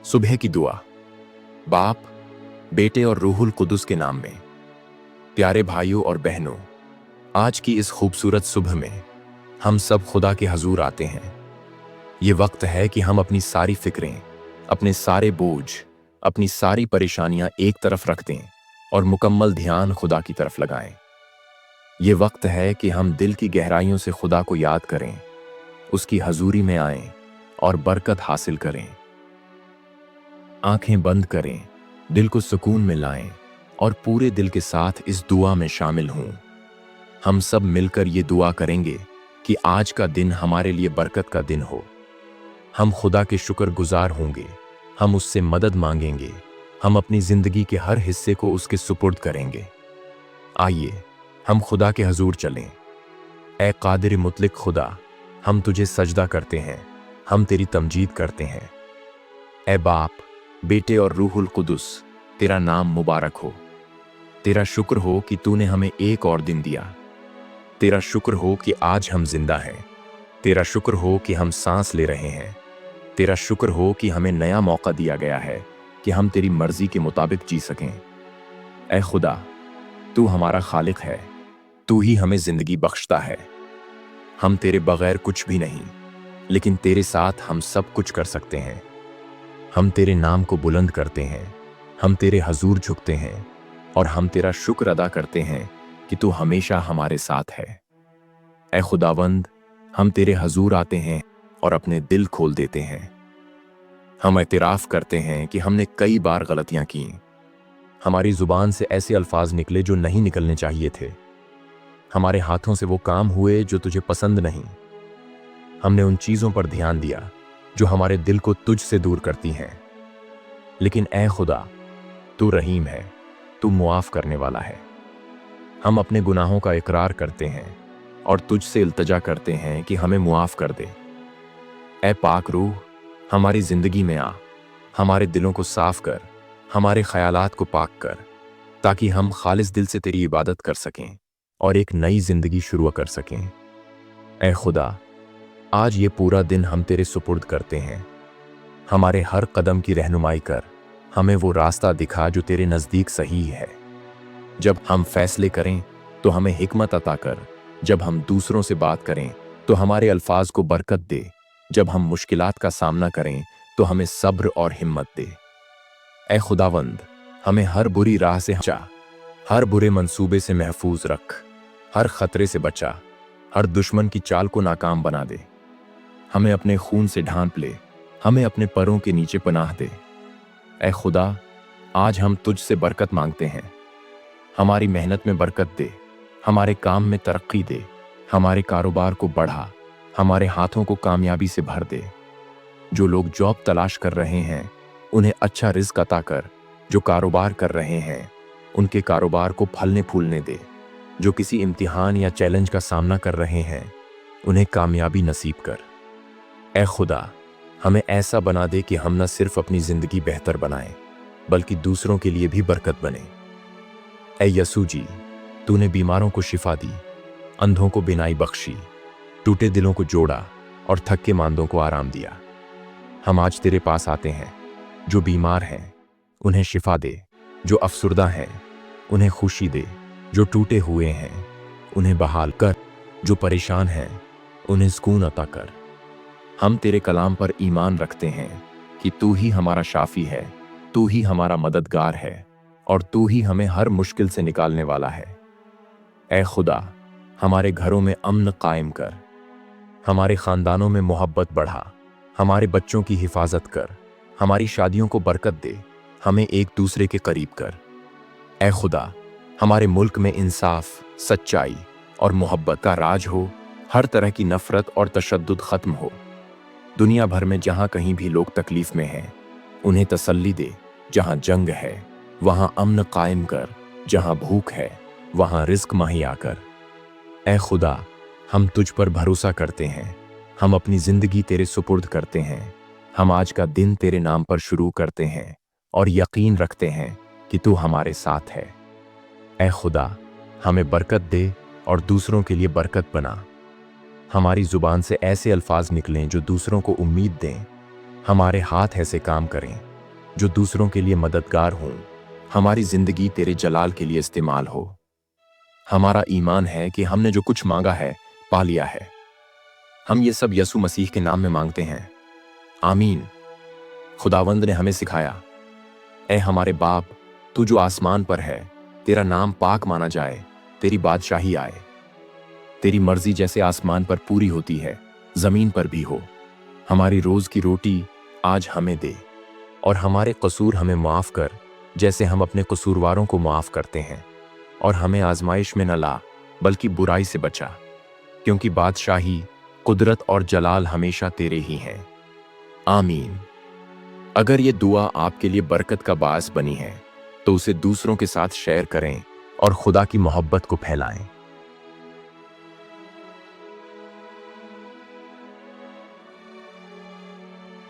सुबह की दुआ। बाप, बेटे और रूहुल कुदुस के नाम में। प्यारे भाइयों और बहनों, आज की इस खूबसूरत सुबह में हम सब खुदा के हजूर आते हैं। ये वक्त है कि हम अपनी सारी फिक्रें, अपने सारे बोझ, अपनी सारी परेशानियां एक तरफ रख दें और मुकम्मल ध्यान खुदा की तरफ लगाएं। ये वक्त है कि हम दिल की गहराइयों से खुदा को याद करें, उसकी हजूरी में आएं और बरकत हासिल करें। आंखें बंद करें, दिल को सुकून में लाएं और पूरे दिल के साथ इस दुआ में शामिल हों। हम सब मिलकर ये दुआ करेंगे कि आज का दिन हमारे लिए बरकत का दिन हो। हम खुदा के शुक्रगुजार होंगे, हम उससे मदद मांगेंगे, हम अपनी जिंदगी के हर हिस्से को उसके सुपुर्द करेंगे। आइए हम खुदा के हजूर चलें। ए कादिर मुतलिक खुदा, हम तुझे सजदा करते हैं, हम तेरी तमजीद करते हैं। ए बाप, बेटे और रूहुल कुदुस, तेरा नाम मुबारक हो। तेरा शुक्र हो कि तूने हमें एक और दिन दिया। तेरा शुक्र हो कि आज हम जिंदा हैं। तेरा शुक्र हो कि हम सांस ले रहे हैं। तेरा शुक्र हो कि हमें नया मौका दिया गया है कि हम तेरी मर्जी के मुताबिक जी सकें। ए खुदा, तू हमारा खालिक है, तू ही हमें जिंदगी बख्शता है। हम तेरे बगैर कुछ भी नहीं, लेकिन तेरे साथ हम सब कुछ कर सकते हैं। हम तेरे नाम को बुलंद करते हैं, हम तेरे हजूर झुकते हैं और हम तेरा शुक्र अदा करते हैं कि तू हमेशा हमारे साथ है। ए खुदावंद, हम तेरे हजूर आते हैं और अपने दिल खोल देते हैं। हम एतराफ़ करते हैं कि हमने कई बार गलतियां की। हमारी जुबान से ऐसे अल्फाज निकले जो नहीं निकलने चाहिए थे। हमारे हाथों से वो काम हुए जो तुझे पसंद नहीं। हमने उन चीज़ों पर ध्यान दिया जो हमारे दिल को तुझ से दूर करती हैं। लेकिन ए खुदा, तू रहीम है, तू मुआफ करने वाला है। हम अपने गुनाहों का इकरार करते हैं और तुझसे इल्तजा करते हैं कि हमें मुआफ कर दे। ए पाक रूह, हमारी जिंदगी में आ, हमारे दिलों को साफ कर, हमारे ख्यालात को पाक कर, ताकि हम खालिस दिल से तेरी इबादत कर सकें और एक नई जिंदगी शुरू कर सकें। ए खुदा, आज ये पूरा दिन हम तेरे सुपुर्द करते हैं। हमारे हर कदम की रहनुमाई कर, हमें वो रास्ता दिखा जो तेरे नज़दीक सही है। जब हम फैसले करें तो हमें हिकमत अता कर, जब हम दूसरों से बात करें तो हमारे अल्फाज को बरकत दे, जब हम मुश्किलात का सामना करें तो हमें सब्र और हिम्मत दे। ए खुदावंद, हमें हर बुरी राह से बचा, हर बुरे मंसूबे से महफूज रख, हर खतरे से बचा, हर दुश्मन की चाल को नाकाम बना दे। हमें अपने खून से ढांप ले, हमें अपने परों के नीचे पनाह दे। ए खुदा, आज हम तुझसे बरकत मांगते हैं। हमारी मेहनत में बरकत दे, हमारे काम में तरक्की दे, हमारे कारोबार को बढ़ा, हमारे हाथों को कामयाबी से भर दे। जो लोग जॉब तलाश कर रहे हैं उन्हें अच्छा रिज़्क अता कर, जो कारोबार कर रहे हैं उनके कारोबार को फलने फूलने दे। जो किसी इम्तिहान या चैलेंज का सामना कर रहे हैं उन्हें कामयाबी नसीब कर। ए खुदा, हमें ऐसा बना दे कि हम न सिर्फ अपनी जिंदगी बेहतर बनाएं बल्कि दूसरों के लिए भी बरकत बने। ए यसू जी, तूने बीमारों को शिफा दी, अंधों को बिनाई बख्शी, टूटे दिलों को जोड़ा और थके मांदों को आराम दिया। हम आज तेरे पास आते हैं। जो बीमार हैं उन्हें शिफा दे, जो अफसुर्दा हैं उन्हें खुशी दे, जो टूटे हुए हैं उन्हें बहाल कर, जो परेशान हैं उन्हें सुकून अता कर। हम तेरे कलाम पर ईमान रखते हैं कि तू ही हमारा शाफी है, तू ही हमारा मददगार है और तू ही हमें हर मुश्किल से निकालने वाला है। ए खुदा, हमारे घरों में अमन कायम कर, हमारे खानदानों में मोहब्बत बढ़ा, हमारे बच्चों की हिफाजत कर, हमारी शादियों को बरकत दे, हमें एक दूसरे के करीब कर। ए खुदा, हमारे मुल्क में इंसाफ, सच्चाई और मोहब्बत का राज हो, हर तरह की नफरत और तशद्दुद खत्म हो। दुनिया भर में जहां कहीं भी लोग तकलीफ में हैं उन्हें तसल्ली दे। जहां जंग है वहां अमन कायम कर, जहां भूख है वहां रिस्क मुहैया कर। ए खुदा, हम तुझ पर भरोसा करते हैं, हम अपनी जिंदगी तेरे सुपुर्द करते हैं। हम आज का दिन तेरे नाम पर शुरू करते हैं और यकीन रखते हैं कि तू हमारे साथ है। ए खुदा, हमें बरकत दे और दूसरों के लिए बरकत बना। हमारी जुबान से ऐसे अल्फाज निकलें जो दूसरों को उम्मीद दें, हमारे हाथ ऐसे काम करें जो दूसरों के लिए मददगार हों। हमारी जिंदगी तेरे जलाल के लिए इस्तेमाल हो। हमारा ईमान है कि हमने जो कुछ मांगा है पा लिया है। हम ये सब यसु मसीह के नाम में मांगते हैं, आमीन। खुदावंद ने हमें सिखाया, ए हमारे बाप, तू जो आसमान पर है, तेरा नाम पाक माना जाए, तेरी बादशाही आए, तेरी मर्जी जैसे आसमान पर पूरी होती है जमीन पर भी हो। हमारी रोज की रोटी आज हमें दे, और हमारे कसूर हमें माफ कर जैसे हम अपने कसूरवारों को माफ करते हैं, और हमें आजमाइश में न ला बल्कि बुराई से बचा, क्योंकि बादशाही, कुदरत और जलाल हमेशा तेरे ही हैं, आमीन। अगर ये दुआ आपके लिए बरकत का बास बनी है तो उसे दूसरों के साथ शेयर करें और खुदा की मोहब्बत को फैलाएं।